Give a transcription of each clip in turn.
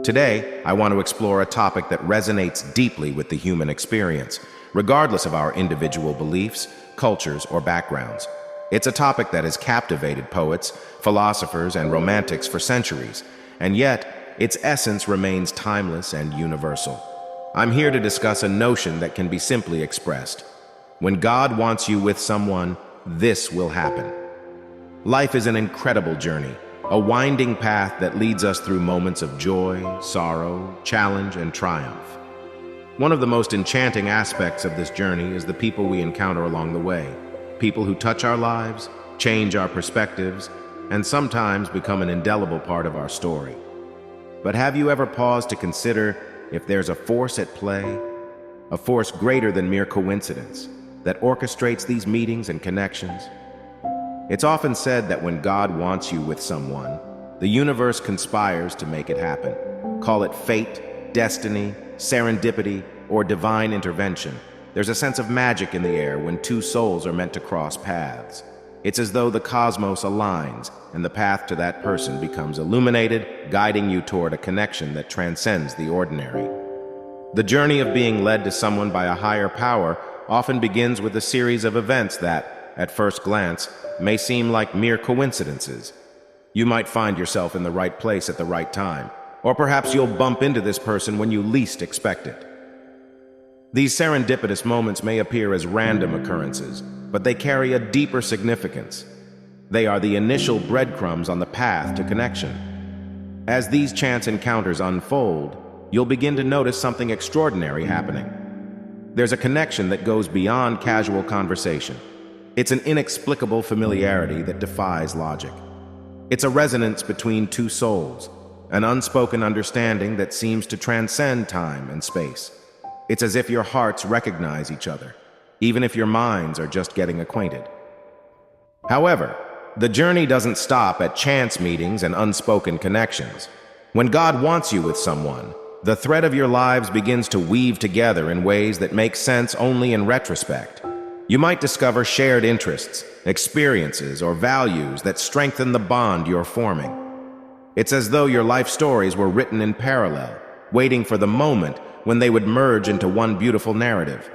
Today, I want to explore a topic that resonates deeply with the human experience, regardless of our individual beliefs, cultures, or backgrounds. It's a topic that has captivated poets, philosophers, and romantics for centuries, and yet its essence remains timeless and universal. I'm here to discuss a notion that can be simply expressed. When God wants you with someone, this will happen. Life is an incredible journey, a winding path that leads us through moments of joy, sorrow, challenge, and triumph. One of the most enchanting aspects of this journey is the people we encounter along the way. People who touch our lives, change our perspectives, and sometimes become an indelible part of our story. But have you ever paused to consider if there's a force at play? A force greater than mere coincidence that orchestrates these meetings and connections? It's often said that when God wants you with someone, the universe conspires to make it happen. Call it fate, destiny, serendipity, or divine intervention. There's a sense of magic in the air when two souls are meant to cross paths. It's as though the cosmos aligns and the path to that person becomes illuminated, guiding you toward a connection that transcends the ordinary. The journey of being led to someone by a higher power often begins with a series of events that, at first glance, may seem like mere coincidences. You might find yourself in the right place at the right time, or perhaps you'll bump into this person when you least expect it. These serendipitous moments may appear as random occurrences, but they carry a deeper significance. They are the initial breadcrumbs on the path to connection. As these chance encounters unfold, you'll begin to notice something extraordinary happening. There's a connection that goes beyond casual conversation. It's an inexplicable familiarity that defies logic. It's a resonance between two souls, an unspoken understanding that seems to transcend time and space. It's as if your hearts recognize each other, even if your minds are just getting acquainted. However, the journey doesn't stop at chance meetings and unspoken connections. When God wants you with someone, the thread of your lives begins to weave together in ways that make sense only in retrospect. You might discover shared interests, experiences, or values that strengthen the bond you're forming. It's as though your life stories were written in parallel, waiting for the moment when they would merge into one beautiful narrative.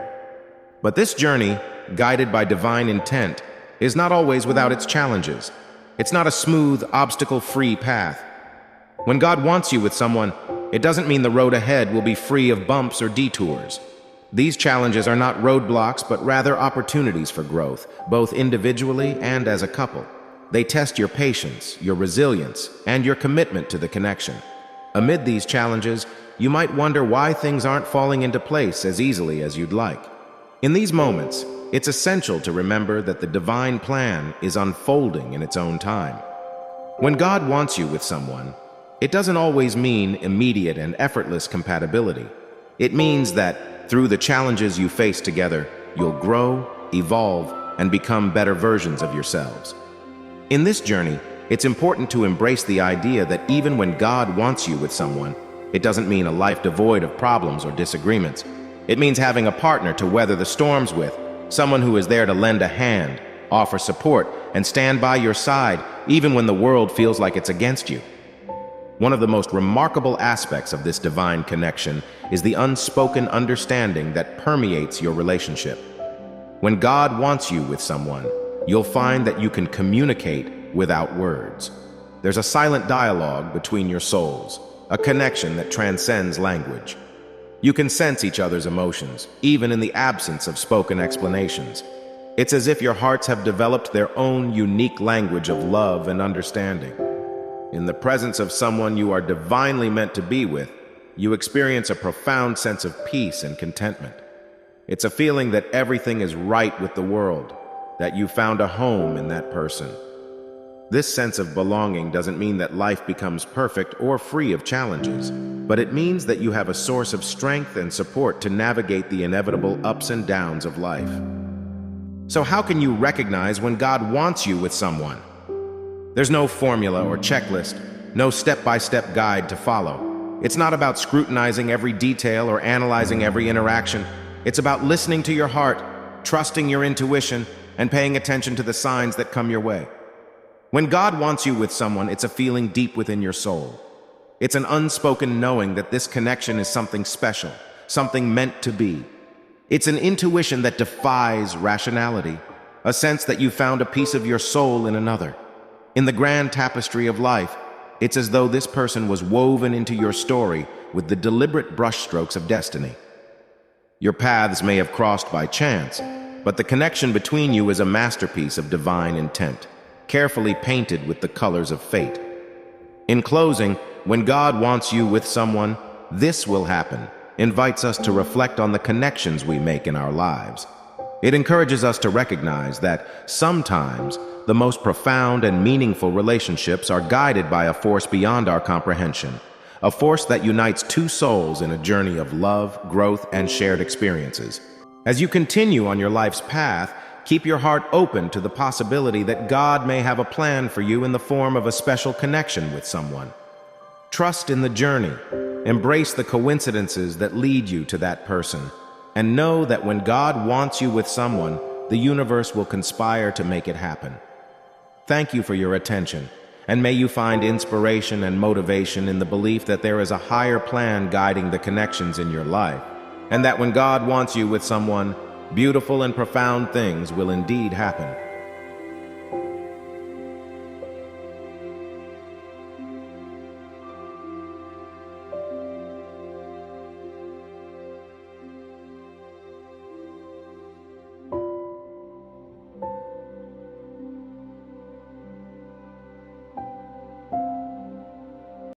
But this journey, guided by divine intent, is not always without its challenges. It's not a smooth, obstacle-free path. When God wants you with someone, it doesn't mean the road ahead will be free of bumps or detours. These challenges are not roadblocks, but rather opportunities for growth, both individually and as a couple. They test your patience, your resilience, and your commitment to the connection. Amid these challenges, you might wonder why things aren't falling into place as easily as you'd like. In these moments, it's essential to remember that the divine plan is unfolding in its own time. When God wants you with someone, it doesn't always mean immediate and effortless compatibility. It means that through the challenges you face together, you'll grow, evolve, and become better versions of yourselves. In this journey, it's important to embrace the idea that even when God wants you with someone, it doesn't mean a life devoid of problems or disagreements. It means having a partner to weather the storms with, someone who is there to lend a hand, offer support, and stand by your side even when the world feels like it's against you. One of the most remarkable aspects of this divine connection is the unspoken understanding that permeates your relationship. When God wants you with someone, you'll find that you can communicate without words. There's a silent dialogue between your souls, a connection that transcends language. You can sense each other's emotions, even in the absence of spoken explanations. It's as if your hearts have developed their own unique language of love and understanding. In the presence of someone you are divinely meant to be with, you experience a profound sense of peace and contentment. It's a feeling that everything is right with the world, that you found a home in that person. This sense of belonging doesn't mean that life becomes perfect or free of challenges, but it means that you have a source of strength and support to navigate the inevitable ups and downs of life. So how can you recognize when God wants you with someone? There's no formula or checklist, no step-by-step guide to follow. It's not about scrutinizing every detail or analyzing every interaction. It's about listening to your heart, trusting your intuition, and paying attention to the signs that come your way. When God wants you with someone, it's a feeling deep within your soul. It's an unspoken knowing that this connection is something special, something meant to be. It's an intuition that defies rationality, a sense that you found a piece of your soul in another. In the grand tapestry of life, it's as though this person was woven into your story with the deliberate brushstrokes of destiny. Your paths may have crossed by chance, but the connection between you is a masterpiece of divine intent, carefully painted with the colors of fate. In closing, when God wants you with someone, this will happen, invites us to reflect on the connections we make in our lives. It encourages us to recognize that sometimes the most profound and meaningful relationships are guided by a force beyond our comprehension, a force that unites two souls in a journey of love, growth, and shared experiences. As you continue on your life's path, keep your heart open to the possibility that God may have a plan for you in the form of a special connection with someone. Trust in the journey, embrace the coincidences that lead you to that person, and know that when God wants you with someone, the universe will conspire to make it happen. Thank you for your attention, and may you find inspiration and motivation in the belief that there is a higher plan guiding the connections in your life, and that when God wants you with someone, beautiful and profound things will indeed happen.